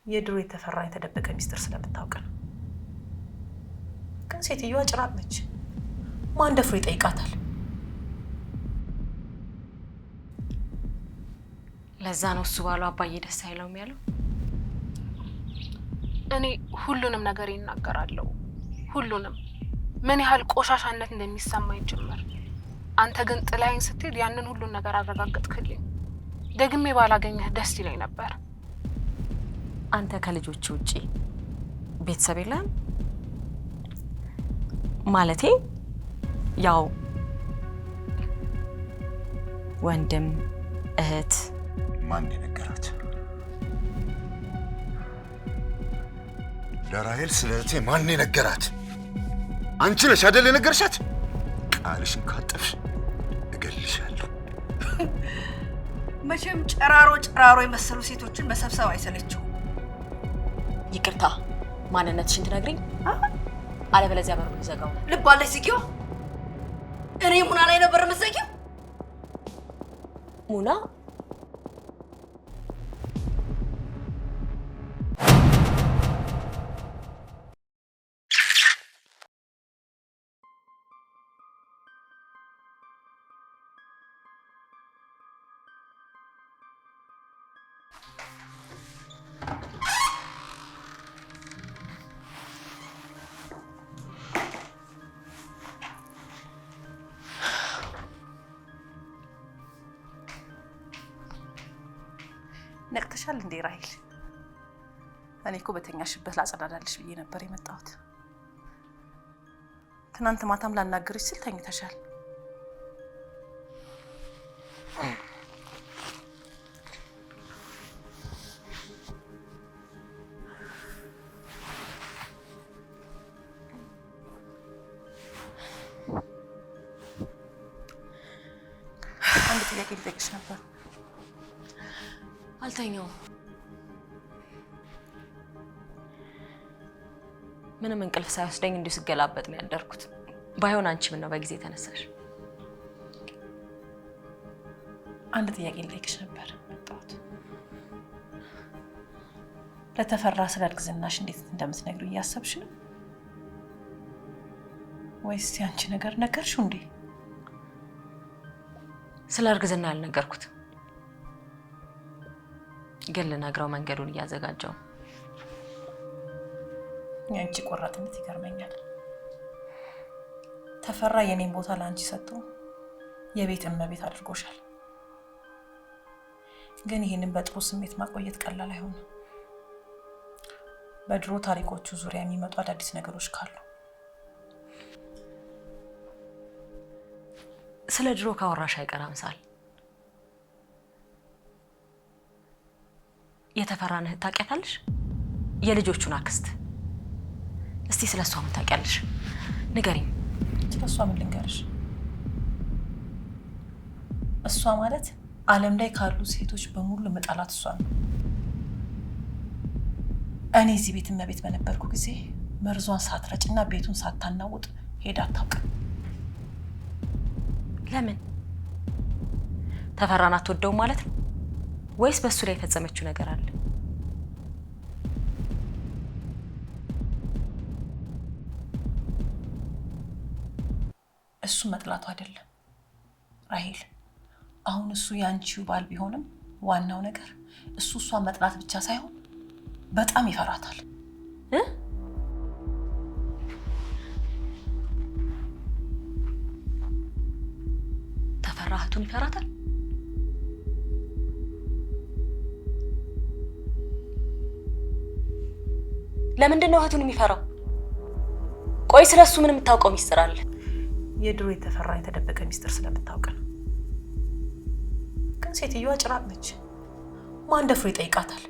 የድሮ የተፈራ የተደበቀ ሚስጥር ስለምታውቅ ነው። ግን ሴትዮዋ ጭራቅ ነች። ማን ደፍሮ ይጠይቃታል? ለዛ ነው እሱ ባለው አባዬ ደስ አይለውም ያለው። እኔ ሁሉንም ነገር ይናገራለሁ፣ ሁሉንም ምን ያህል ቆሻሻነት እንደሚሰማኝ ጭምር። አንተ ግን ጥላይን ስትሄድ ያንን ሁሉን ነገር አረጋግጥክልኝ። ደግሜ ባላገኘህ ደስ ይለኝ ነበር። አንተ ከልጆች ውጪ ቤተሰብ የለህም? ማለቴ ያው ወንድም እህት። ማን የነገራት? ለራሄል ስለ እህቴ ማን የነገራት? አንቺ ነሽ አይደል የነገርሻት? ቃልሽን ካጠፍሽ እገልሻለሁ። መቼም ጨራሮ የመሰሉ ሴቶችን መሰብሰብ አይሰለችው። ይቅርታ፣ ማንነትሽን ትነግሪኝ? አለበለዚያ በሩን ዘጋው። ልብ አለሽ ዝጊው። እኔ ሙና ላይ ነበር የምትዘጊው? ሙና ነቅተሻል እንዴ ራሄል? እኔ እኮ በተኛሽበት ላጸዳዳልሽ ብዬ ነበር የመጣሁት። ትናንት ማታም ላናገርሽ ስል ተኝተሻል። አንድ ጥያቄ ልጠይቅሽ ነበር። አልተኛውም። ምንም እንቅልፍ ሳይወስደኝ እንዲሁ ስገላበጥ ነው ያደርኩት። ባይሆን አንቺ ምን ነው በጊዜ ተነሳሽ? አንድ ጥያቄ ልጠይቅሽ ነበር መጣሁት። ለተፈራ ስለ እርግዝናሽ እንዴት እንደምትነግሩ እያሰብሽ ነው ወይስ ያንቺ ነገር ነገርሽው እንዴ? ስለ እርግዝና ያልነገርኩት ግን ልነግረው መንገዱን እያዘጋጀው። ያንቺ ቆራጥነት ይገርመኛል። ተፈራ የኔን ቦታ ለአንቺ ሰጥቶ የቤት እመቤት አድርጎሻል። ግን ይህንን በጥሩ ስሜት ማቆየት ቀላል አይሆንም። በድሮ ታሪኮቹ ዙሪያ የሚመጡ አዳዲስ ነገሮች ካሉ ስለ ድሮ ካወራሽ አይቀርም ሳል የተፈራን እህት ታውቂያታለሽ? የልጆቹን አክስት። እስቲ ስለሷ ምን ታውቂያለሽ? ንገሪኝ። ስለሷ ምን ልንገርሽ? እሷ ማለት ዓለም ላይ ካሉ ሴቶች በሙሉ መጣላት እሷ ነው። እኔ እዚህ ቤት እመቤት በነበርኩ ጊዜ መርዟን ሳትረጭና ቤቱን ሳታናውጥ ሄዳ አታውቅም። ለምን? ተፈራን አትወደውም ማለት ነው ወይስ በሱ ላይ የፈጸመችው ነገር አለ? እሱ መጥላቱ አይደለም ራሄል። አሁን እሱ ያንቺው ባል ቢሆንም ዋናው ነገር እሱ እሷን መጥላት ብቻ ሳይሆን በጣም ይፈራታል። ተፈራ እህቱን ይፈራታል? ለምንድን ነው እህቱን የሚፈራው? ቆይ ስለሱ ምን የምታውቀው ሚስጥር አለ? የድሮ የተፈራ የተደበቀ ሚስጥር ስለምታውቅ ነው። ግን ሴትዮዋ ጭራቅ ነች። ማን ደፍሮ ይጠይቃታል?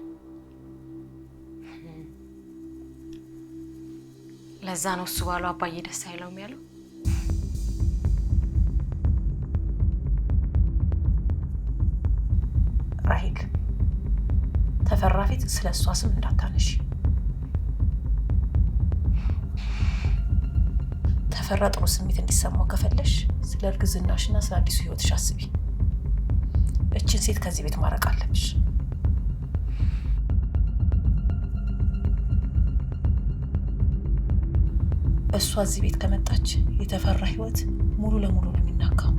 ለዛ ነው እሱ ባለው አባዬ ደስ አይለውም ያለው። ራሄል፣ ተፈራ ፊት ስለ እሷ ስም እንዳታነሺ። ተፈራ ጥሩ ስሜት እንዲሰማው ከፈለሽ ስለ እርግዝናሽና ስለ አዲሱ ህይወትሽ አስቢ። እችን ሴት ከዚህ ቤት ማረቅ አለብሽ። እሷ እዚህ ቤት ከመጣች የተፈራ ህይወት ሙሉ ለሙሉ ነው የሚናካው።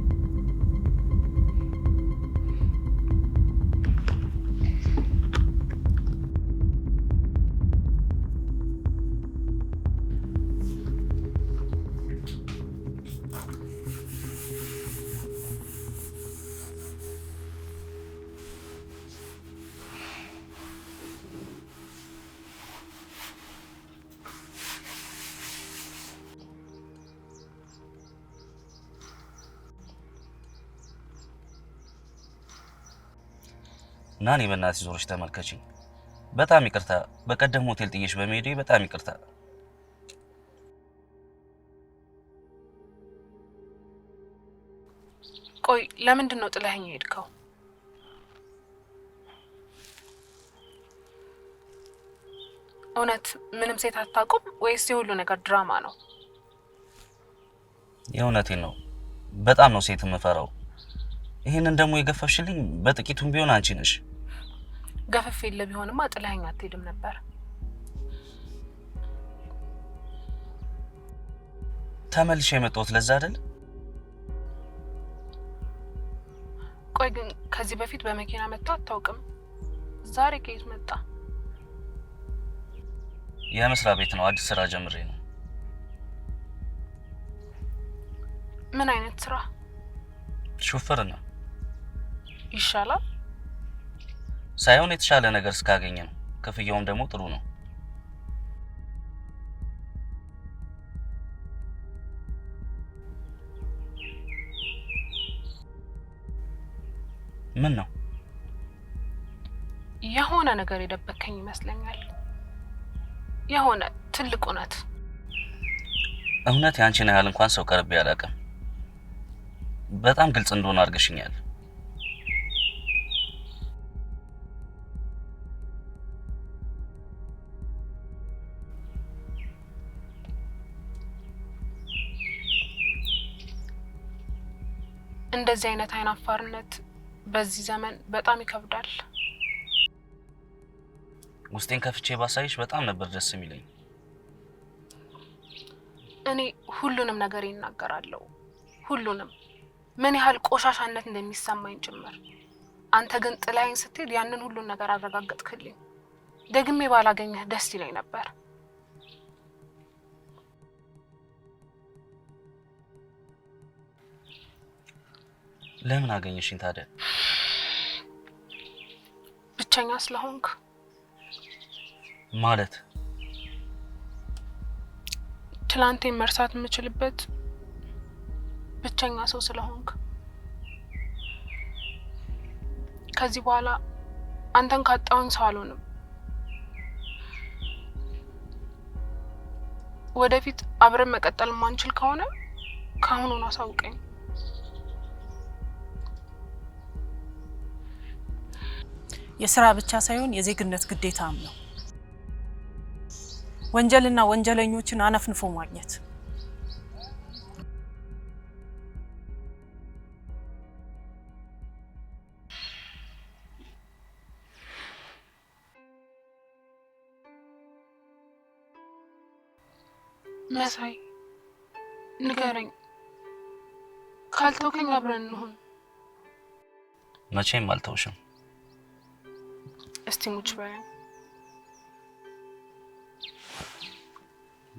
ናኒ በእናትሽ ዞርሽ ተመልከቺኝ። በጣም ይቅርታ፣ በቀደም ሆቴል ጥዬሽ በመሄዴ በጣም ይቅርታ። ቆይ ለምንድን ነው ጥለኸኝ ሄድከው? እውነት ምንም ሴት አታውቁም ወይስ የሁሉ ነገር ድራማ ነው? የእውነቴን ነው። በጣም ነው ሴት የምፈራው። ይሄንን ደግሞ የገፈፍሽልኝ በጥቂቱም ቢሆን አንቺ ነሽ። ገፈፍ የለ ቢሆንማ ጥለኸኝ አትሄድም ነበር። ተመልሼ የመጣሁት ለዛ አይደል? ቆይ ግን ከዚህ በፊት በመኪና መጥተህ አታውቅም? ዛሬ ከየት መጣ? የመስሪያ ቤት ነው፣ አዲስ ስራ ጀምሬ ነው። ምን አይነት ስራ? ሹፌርና። ይሻላል ሳይሆን የተሻለ ነገር እስካገኘ ነው። ክፍያውም ደግሞ ጥሩ ነው። ምን ነው? የሆነ ነገር የደበከኝ ይመስለኛል። የሆነ ትልቅ እውነት። እውነት ያንቺን ያህል እንኳን ሰው ቀርቤ አላውቅም። በጣም ግልጽ እንደሆነ አድርገሽኛል። እንደዚህ አይነት አይናፋርነት በዚህ ዘመን በጣም ይከብዳል። ውስጤን ከፍቼ ባሳይሽ በጣም ነበር ደስ የሚለኝ። እኔ ሁሉንም ነገር ይናገራለሁ፣ ሁሉንም ምን ያህል ቆሻሻነት እንደሚሰማኝ ጭምር። አንተ ግን ጥላዬን ስትሄድ ያንን ሁሉን ነገር አረጋግጥክልኝ። ደግሜ ባላገኘህ ደስ ይለኝ ነበር። ለምን አገኘሽኝ ታዲያ? ብቸኛ ስለሆንክ ማለት? ትላንቴን መርሳት የምችልበት ብቸኛ ሰው ስለሆንክ። ከዚህ በኋላ አንተን ካጣሁኝ ሰው አልሆንም። ወደፊት አብረን መቀጠል ማንችል ከሆነ ካሁኑን አሳውቀኝ። የስራ ብቻ ሳይሆን የዜግነት ግዴታም ነው። ወንጀልና ወንጀለኞችን አነፍንፎ ማግኘት። መሳይ ንገረኝ፣ ካልተውከኝ አብረን እንሁን። መቼም አልተውሽም። እስቲ ሙች በይ።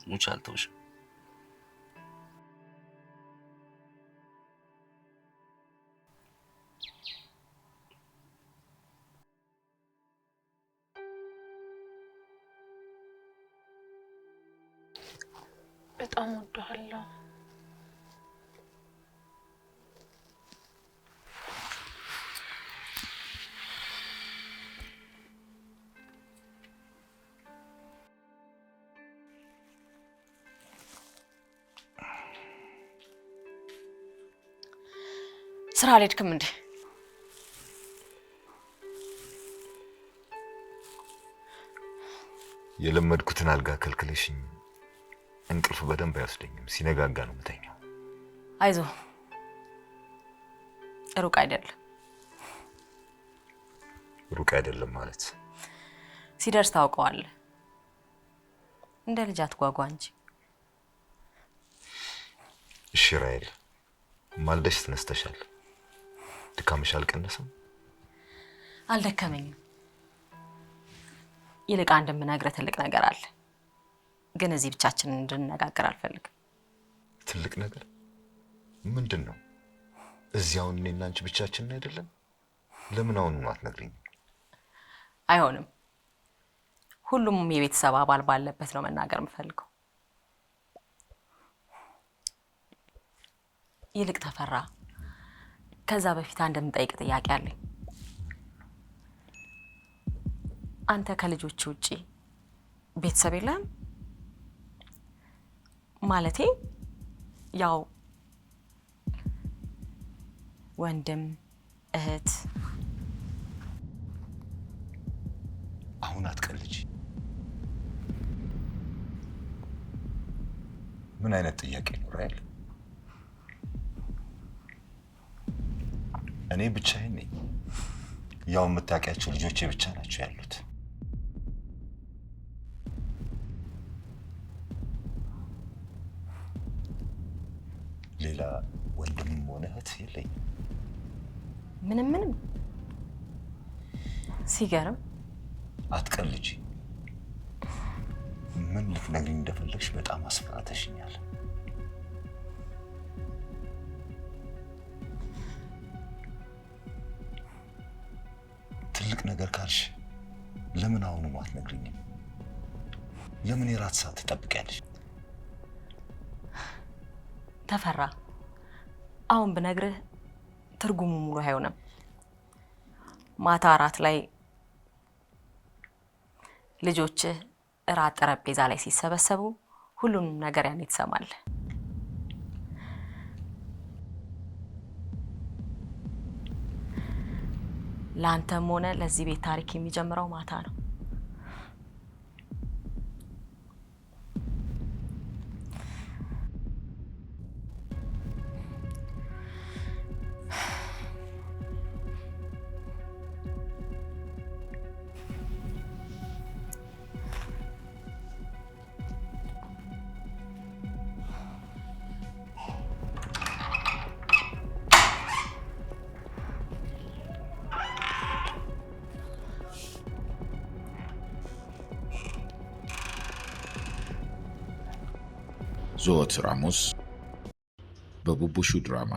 ሙች አልተውሽም። በጣም ወድሃለሁ። ስራ አልሄድክም እንዴ? የለመድኩትን አልጋ ከልክለሽኝ እንቅልፍ በደንብ አይወስደኝም። ሲነጋጋ ነው የምተኛው። አይዞ፣ ሩቅ አይደለም። ሩቅ አይደለም ማለት ሲደርስ ታውቀዋለህ። እንደ ልጅ አትጓጓ እንጂ። እሺ ራሔል፣ ማልደሽ ተነስተሻል። ድካምሽ አልቀነሰም? አልደከመኝም። ይልቅ አንድ የምነግርህ ትልቅ ነገር አለ፣ ግን እዚህ ብቻችንን እንድንነጋገር አልፈልግም። ትልቅ ነገር ምንድን ነው? እዚያው እኔና አንቺ ብቻችንን አይደለም? ለምን አሁን አትነግሪኝ? አይሆንም። ሁሉም የቤተሰብ አባል ባለበት ነው መናገር የምፈልገው። ይልቅ ተፈራ፣ ከዛ በፊት አንድ የምጠይቅ ጥያቄ አለኝ። አንተ ከልጆች ውጪ ቤተሰብ የለህም? ማለቴ ያው ወንድም እህት። አሁን አትቀልጂ። ምን አይነት ጥያቄ ነው ራሔል? እኔ ብቻዬን ነኝ። ያው የምታውቂያቸው ልጆቼ ብቻ ናቸው ያሉት። ሌላ ወንድምም ሆነ እህት የለኝም። ምንም ሲገርም። አትቀልጂ። ምን ልትነግሪኝ እንደፈለግሽ በጣም አስፈራተሽኛል። ትልቅ ነገር ካልሽ ለምን አሁንም አትነግሪኝም? ለምን የራት ሰዓት ትጠብቂያለሽ? ተፈራ፣ አሁን ብነግርህ ትርጉሙ ሙሉ አይሆንም። ማታ እራት ላይ ልጆችህ እራት ጠረጴዛ ላይ ሲሰበሰቡ ሁሉንም ነገር ያኔ ትሰማለህ። ለአንተም ሆነ ለዚህ ቤት ታሪክ የሚጀምረው ማታ ነው። ዘወትር ሐሙስ በቡቡሹ ድራማ።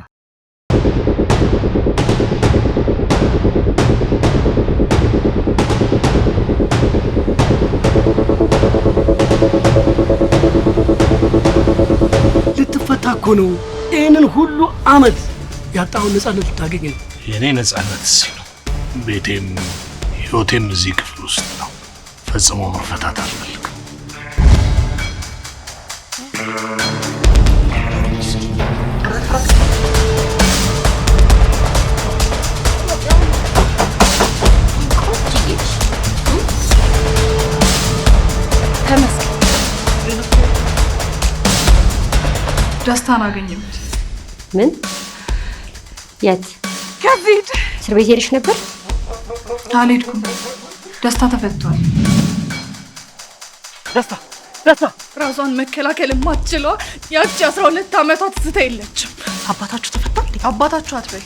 ልትፈታ እኮ ነው። ይህንን ሁሉ አመት ያጣውን ነፃነት ልታገኝ ነው። የኔ ነፃነት እዚህ ነው። ቤቴም ህይወቴም እዚህ ክፍል ውስጥ ነው። ፈጽሞ መፈታት አልፈልግም። ደስታን አገኘሁት። ምን? የት? ከፊት እስር ቤት ሄደሽ ነበር? አልሄድኩም። ደስታ ተፈቷል። ደስታ ራሷን መከላከል የማትችለው ያቺ 12 ዓመቷ ትዝታ የለችም። አባታችሁ ተፈቷል? አባታችሁ አትበይ።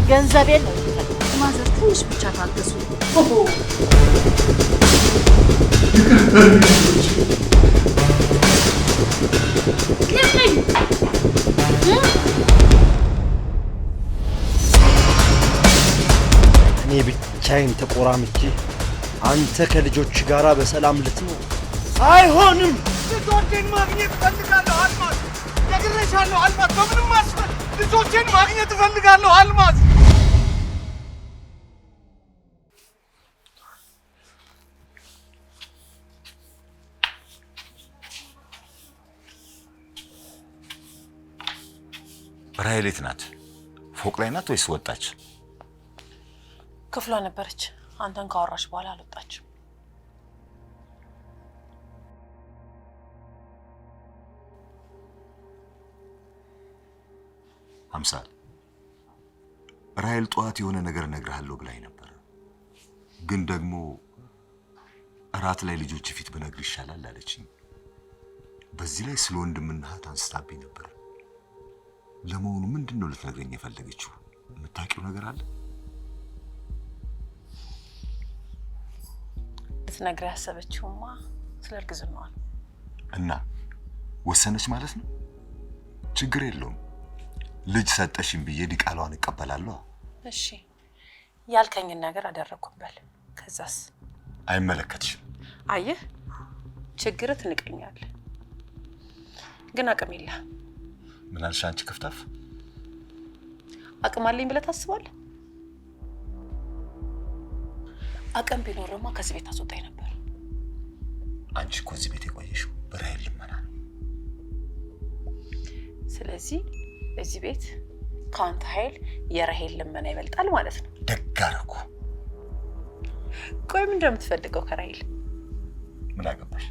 ገንዘቤን ነው ማዘር፣ ትንሽ ብቻ ታገሱ። እኔ ብቻዬን ተቆራምቼ አንተ ከልጆች ጋራ በሰላም ልትኖር አይሆንም። ልጆቼን ማግኘት እፈልጋለሁ አልማዝ። ነግሬሻለሁ አልማዝ። በምንም አስፈል ልጆቼን ማግኘት እፈልጋለሁ አልማዝ። ራሔል የት ናት? ፎቅ ላይ ናት ወይስ ወጣች? ክፍሏ ነበረች። አንተን ካወራሽ በኋላ አልወጣችም። አምሳል፣ ራሔል ጠዋት የሆነ ነገር እነግርሃለሁ ብላኝ ነበር፣ ግን ደግሞ እራት ላይ ልጆች ፊት ብነግር ይሻላል አለችኝ። በዚህ ላይ ስለ ወንድምና እህት አንስታብኝ ነበር። ለመሆኑ ምንድነው ልትነግረኝ የፈለገችው? የምታውቂው ነገር አለ? ልትነግረኝ ያሰበችውማ ስለ እርግዝናዋ ነው። እና ወሰነች ማለት ነው? ችግር የለውም። ልጅ ሰጠሽኝ ብዬ ዲቃላዋን እቀበላለሁ። እሺ ያልከኝን ነገር አደረኩበት። ከዛስ? አይመለከትሽም። አየህ ችግር ትንቀኛለህ፣ ግን አቅም የለህም። ምን አልሽ አንቺ ክፍታፍ? አቅም አለኝ ብለህ ታስባለህ? አቅም ቢኖርማ ከዚህ ቤት አስወጣኝ ነበር። አንቺ እኮ እዚህ ቤት የቆየሽው በራሄል ልመና ነው። ስለዚህ እዚህ ቤት ካንተ ኃይል የራሄል ልመና ይበልጣል ማለት ነው። ደግ አደረኩ። ቆይ ምን እንደምትፈልገው ከራሄል? ምን አገባሽ?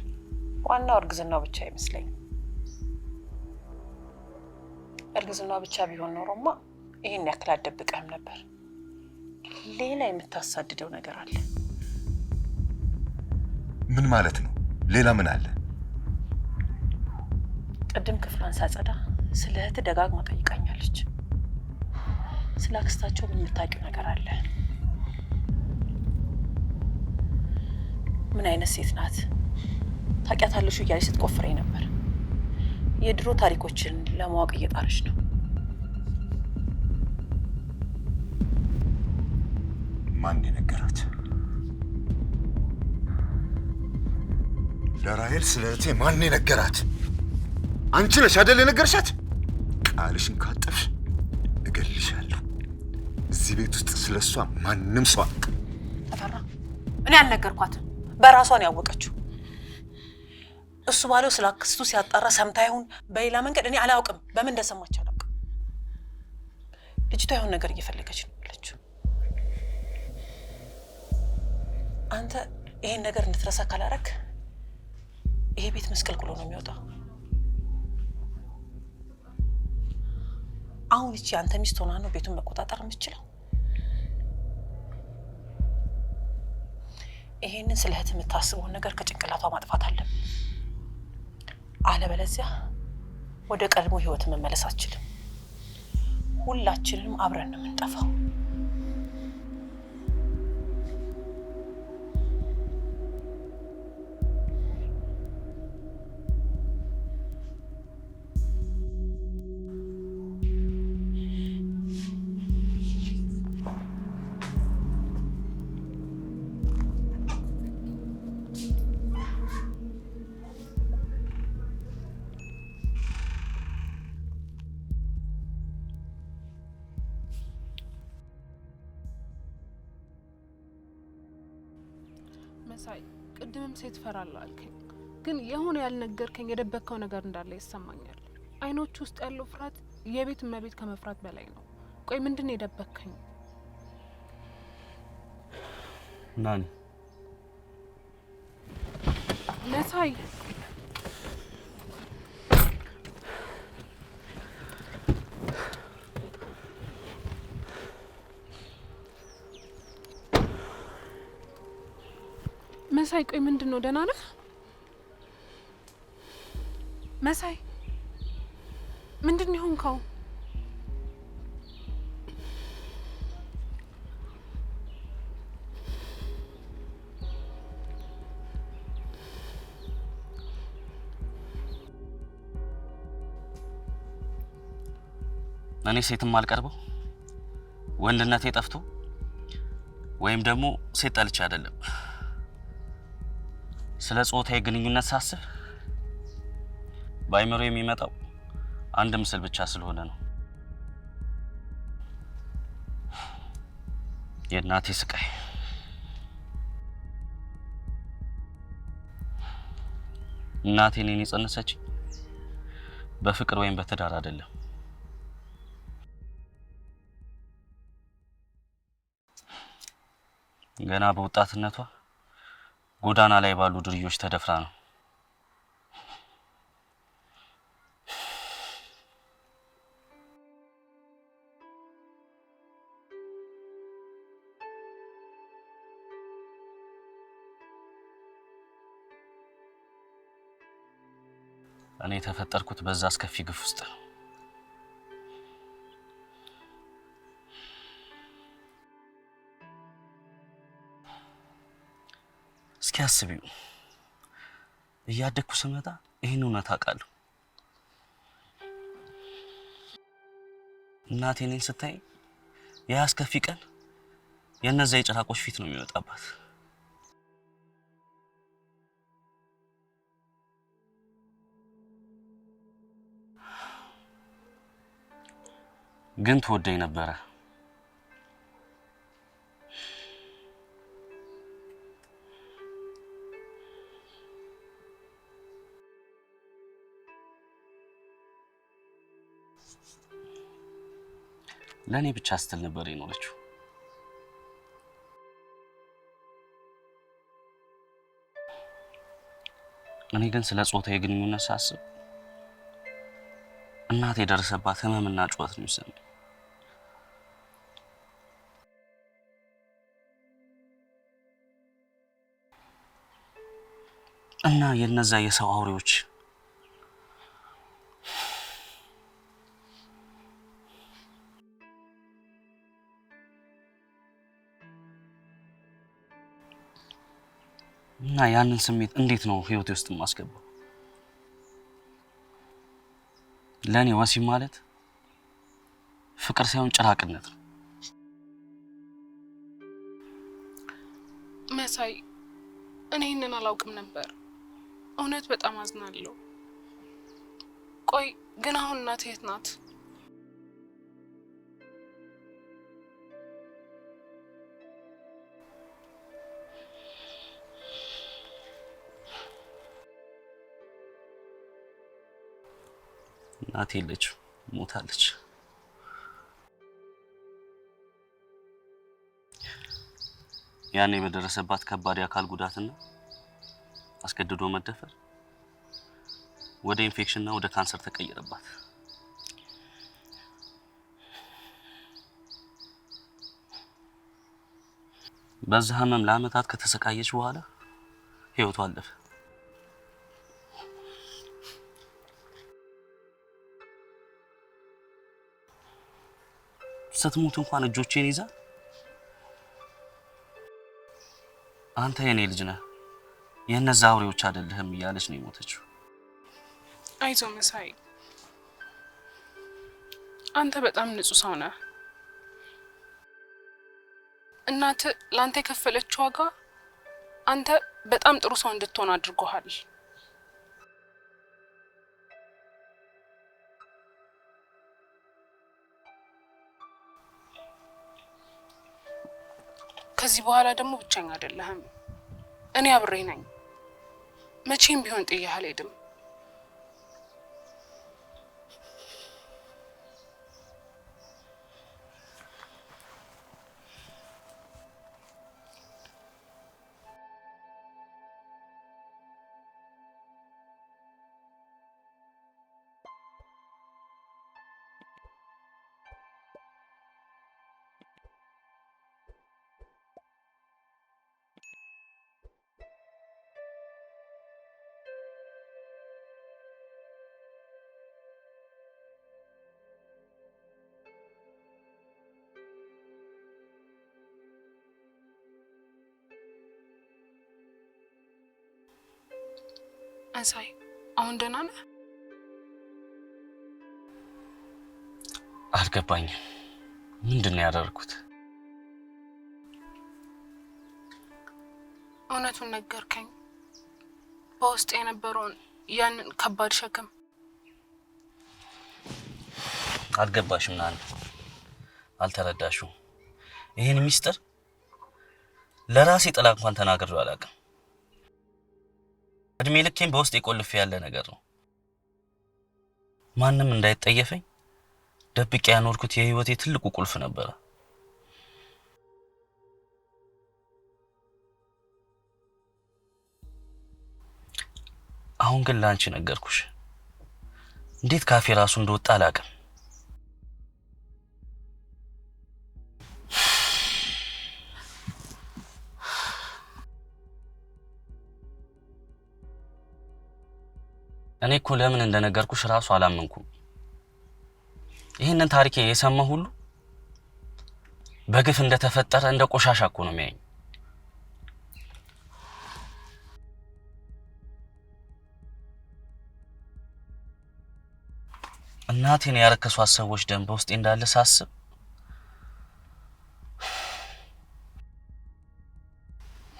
ዋናው እርግዝናው ብቻ አይመስለኝም። እርግዝናው ብቻ ቢሆን ኖሮማ ይሄን ያክል አትደብቀህም ነበር። ሌላ የምታሳድደው ነገር አለ። ምን ማለት ነው? ሌላ ምን አለ? ቅድም ክፍሏን ሳጸዳ ስለ እህት ደጋግማ ጠይቃኛለች። ስለ አክስታቸው ምን የምታውቂው ነገር አለ? ምን አይነት ሴት ናት? ታውቂያታለሽ እያለች ስትቆፍረኝ ነበር። የድሮ ታሪኮችን ለማወቅ እየጣረች ነው። ማን የነገራት? ለራሄል ስለ እህቴ ማን የነገራት? አንቺ ነሽ አይደል የነገርሻት? ቃልሽን ካጠፍሽ እገልሻለሁ። እዚህ ቤት ውስጥ ስለሷ ማንም ሰው አያውቅም። ተፈራ፣ እኔ አልነገርኳትም። በራሷን ያወቀችው። እሱ ባለው ስለ አክስቱ ሲያጣራ ሰምታ ይሁን በሌላ መንገድ እኔ አላውቅም። በምን እንደሰማች አላውቅም። ልጅቷ ይሁን ነገር እየፈለገች ነው ያለችው። አንተ ይሄን ነገር እንድትረሳ ካላረክ ይሄ ቤት መስቀልቅሎ ነው የሚወጣው። አሁን እቺ አንተ ሚስት ሆና ነው ቤቱን መቆጣጠር የምትችለው። ይሄንን ስለ እህት የምታስበውን ነገር ከጭንቅላቷ ማጥፋት አለብን። አለበለዚያ ወደ ቀድሞ ህይወት መመለስ አትችልም። ሁላችንም አብረን ነው የምንጠፋው። መሳይ፣ ቅድምም ሴት ፈራለሁ አልከኝ፣ ግን የሆነ ያልነገርከኝ የደበከው ነገር እንዳለ ይሰማኛል። አይኖች ውስጥ ያለው ፍርሃት የቤት እመቤት ከመፍራት በላይ ነው። ቆይ ምንድን ነው የደበከኝ? ናኒ መሳይ፣ መሳይ፣ ቆይ ምንድን ነው? ደህና ነህ መሳይ? ምንድን ነው የሆንከው? እኔ ሴትም አልቀርበው ወንድነቴ ጠፍቶ ወይም ደግሞ ሴት ጠልቼ አይደለም። ስለ ጾታዊ ግንኙነት ሳስብ ባይመሮ የሚመጣው አንድ ምስል ብቻ ስለሆነ ነው። የእናቴ ስቃይ፣ እናቴ እኔን የጸነሰችኝ በፍቅር ወይም በትዳር አይደለም። ገና በወጣትነቷ ጎዳና ላይ ባሉ ድርዮች ተደፍራ ነው። እኔ ተፈጠርኩት በዛ አስከፊ ግፍ ውስጥ ነው። እስኪ አስቢው፣ እያደግኩ ስመጣ ይህን እውነት አውቃለሁ። እናቴ እኔን ስታይ ያ አስከፊ ቀን የነዛ የጭራቆች ፊት ነው የሚወጣባት። ግን ትወደኝ ነበረ። ለኔ ብቻ ስትል ነበር የኖረችው። እኔ ግን ስለ ጾታዊ ግንኙነት ሳስብ እናቴ የደረሰባት ህመምና ጩኸት ነው የሚሰማኝ። እና የነዛ የሰው አውሬዎች እና ያንን ስሜት እንዴት ነው ህይወቴ ውስጥ ማስገባው? ለኔ ወሲብ ማለት ፍቅር ሳይሆን ጭራቅነት ነው። መሳይ፣ እኔ ይህንን አላውቅም ነበር። እውነት በጣም አዝናለሁ። ቆይ ግን አሁን እናትህ የት ናት? እናቴ የለችም፣ ሞታለች። ያኔ በደረሰባት ከባድ የአካል ጉዳትና አስገድዶ መደፈር ወደ ኢንፌክሽንና ወደ ካንሰር ተቀየረባት። በዛ ህመም ለአመታት ከተሰቃየች በኋላ ህይወቷ አለፈ። ስትሞት እንኳን እጆቼን ይዛ አንተ የኔ ልጅ ነህ፣ የነዛ አውሬዎች አይደለህም እያለች ነው የሞተችው። አይዞ መሳይ፣ አንተ በጣም ንጹህ ሰው ነህ። እናትህ ለአንተ የከፈለችው ዋጋ አንተ በጣም ጥሩ ሰው እንድትሆን አድርጎሃል። ከዚህ በኋላ ደግሞ ብቻኛ አይደለህም። እኔ አብሬ ነኝ። መቼም ቢሆን ጥዬህ አልሄድም። መሳይ፣ አሁን ደህና ነህ? አልገባኝም። ምንድን ነው ያደረኩት? እውነቱን ነገርከኝ። በውስጥ የነበረውን ያንን ከባድ ሸክም። አልገባሽም ናን፣ አልተረዳሽም። ይሄን ሚስጥር ለራሴ ጥላ እንኳን ተናግሬው አላውቅም። እድሜ ልኬን በውስጥ የቆልፍ ያለ ነገር ነው። ማንም እንዳይጠየፈኝ ደብቄ ያኖርኩት የህይወቴ ትልቁ ቁልፍ ነበር። አሁን ግን ላንቺ ነገርኩሽ። እንዴት ካፌ ራሱ እንደወጣ አላውቅም። እኔ እኮ ለምን እንደነገርኩሽ ራሱ አላመንኩም። ይሄንን ታሪክ የሰማ ሁሉ በግፍ እንደተፈጠረ እንደ ቆሻሻ እኮ ነው የሚያየኝ። እናቴን ያረከሷት ሰዎች ደም በውስጤ እንዳለ ሳስብ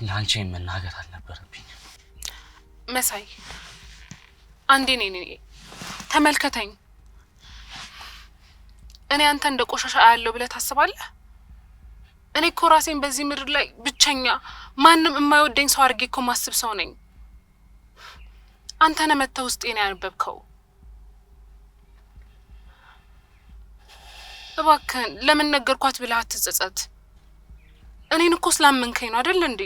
ላንቺ መናገር አልነበረብኝ። መሳይ አንዴ ነኝ ተመልከተኝ። እኔ አንተ እንደ ቆሻሻ አያለው ብለህ ታስባለህ? እኔ እኮ ራሴን በዚህ ምድር ላይ ብቸኛ ማንም የማይወደኝ ሰው አድርጌ እኮ ማስብ ሰው ነኝ። አንተ ነህ መተህ ውስጤን ያነበብከው። እባክህን ለምን ነገርኳት ብለህ አትጸጸት። እኔን እኮ ስላመንከኝ ነው አይደል እንዴ?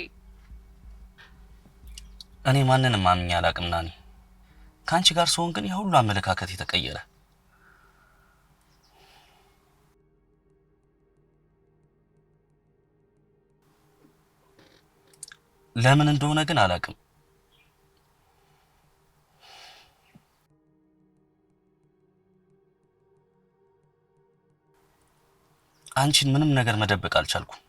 እኔ ማንንም አምኜ አላውቅም ናኒ። ካንቺ ጋር ስሆን ግን የሁሉ አመለካከት የተቀየረ። ለምን እንደሆነ ግን አላውቅም። አንቺን ምንም ነገር መደበቅ አልቻልኩም።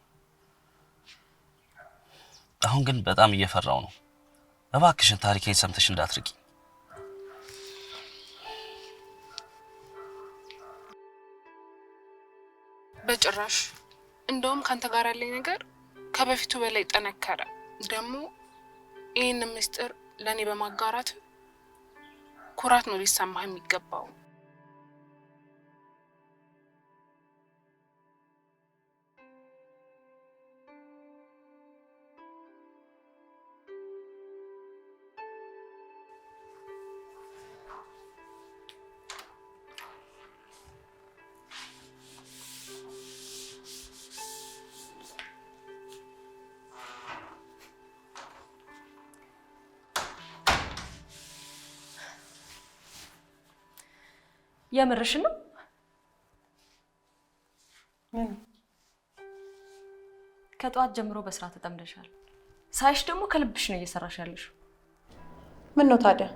አሁን ግን በጣም እየፈራው ነው። እባክሽን ታሪኬን ሰምተሽ እንዳትርቂ። በጭራሽ። እንደውም ካንተ ጋር ያለኝ ነገር ከበፊቱ በላይ ጠነከረ። ደግሞ ይህን ምስጢር ለኔ በማጋራት ኩራት ነው ሊሰማህ የሚገባው። የምርሽ ነው? ከጧት ጀምሮ በስራ ተጠምደሻል። ሳይሽ ደግሞ ከልብሽ ነው እየሰራሽ ያለሽ። ምን ነው ታዲያ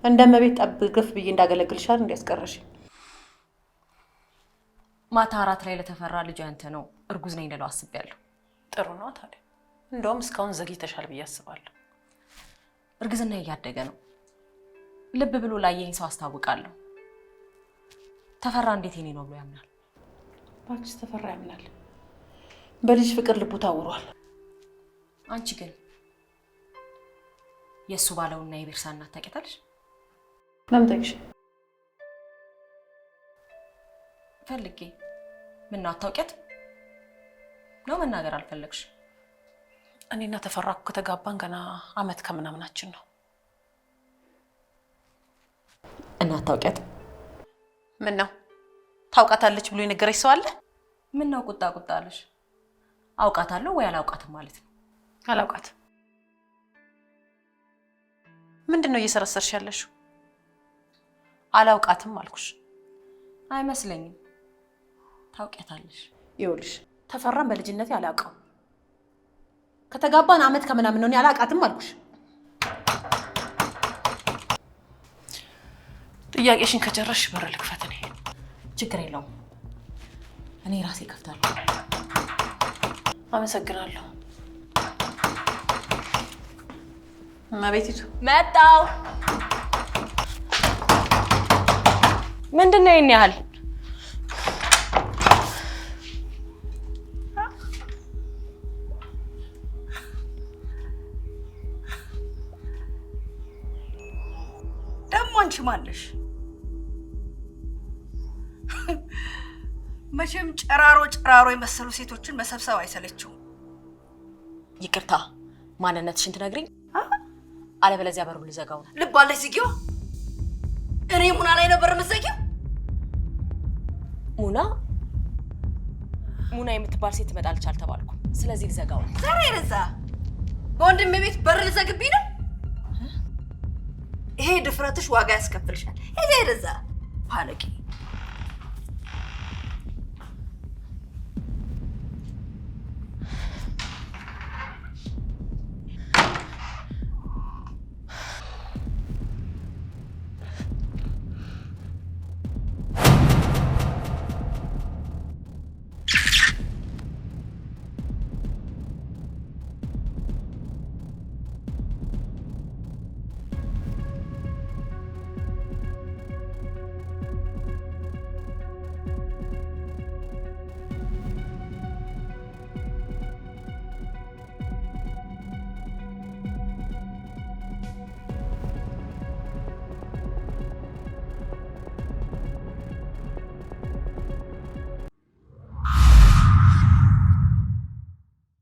እንደመቤት ጠብግፍ ብዬ እንዳገለግልሻል እንዲያስቀርሽ? ማታ አራት ላይ ለተፈራ ልጅ አንተ ነው እርጉዝ ነኝ ልለው አስቤያለሁ። ጥሩ ነው ታዲያ። እንደውም እስካሁን ዘግይተሻል ብዬ አስባለሁ። እርግዝና እያደገ ነው። ልብ ብሎ ላየኝ ሰው አስታውቃለሁ። ተፈራ እንዴት የኔ ነው ብሎ ያምናል? ባክሽ ተፈራ ያምናል። በልጅ ፍቅር ልቡ ታውሯል። አንቺ ግን የሱ ባለውና የቤርሳ እናት ታውቂያለሽ? ለምን ጠይቅሽ? ፈልጌ። ምን ነው አታውቂያት ነው? መናገር አልፈለግሽ? እኔና ተፈራ ከተጋባን ገና አመት ከምናምናችን ነው። እና አታውቂያት? ምን ነው ታውቃታለች ብሎ የነገረሽ ሰው አለ? ምን ነው ቁጣ አለሽ? አውቃታለሁ ወይ አላውቃትም ማለት ነው? አላውቃትም። ምንድነው እየሰረሰርሽ ያለሽው? አላውቃትም አልኩሽ። አይመስለኝም። ታውቂያታለሽ። ይኸውልሽ ተፈራን በልጅነቴ አላውቀው። ከተጋባን አመት ከምናምን ነው። አላውቃትም አልኩሽ። ጥያቄሽን ከጨረስሽ በር ልክፈት። እኔ ችግር የለውም። እኔ ራሴ ከፍታለሁ። አመሰግናለሁ። እመቤቲቱ መጣው። ምንድነው ይሄን ያህል? ደግሞ አንቺ ማለሽ? መቼም ጨራሮ የመሰሉ ሴቶችን መሰብሰብ አይሰለችውም። ይቅርታ፣ ማንነትሽን ትነግሪኝ? አለበለዚያ በሩን ልዘጋው ነው። ልብ አለሽ ዝጊው። እኔ ሙና ላይ ነበር የምትዘጊው? ሙና የምትባል ሴት ትመጣለች አልተባልኩም። ስለዚህ ልዘጋው ነው። ዛሬ ረዛ በወንድሜ ቤት በር ልዘግብኝ ነው? ይሄ ድፍረትሽ ዋጋ ያስከፍልሻል። ይሄ ረዛ ባለቂ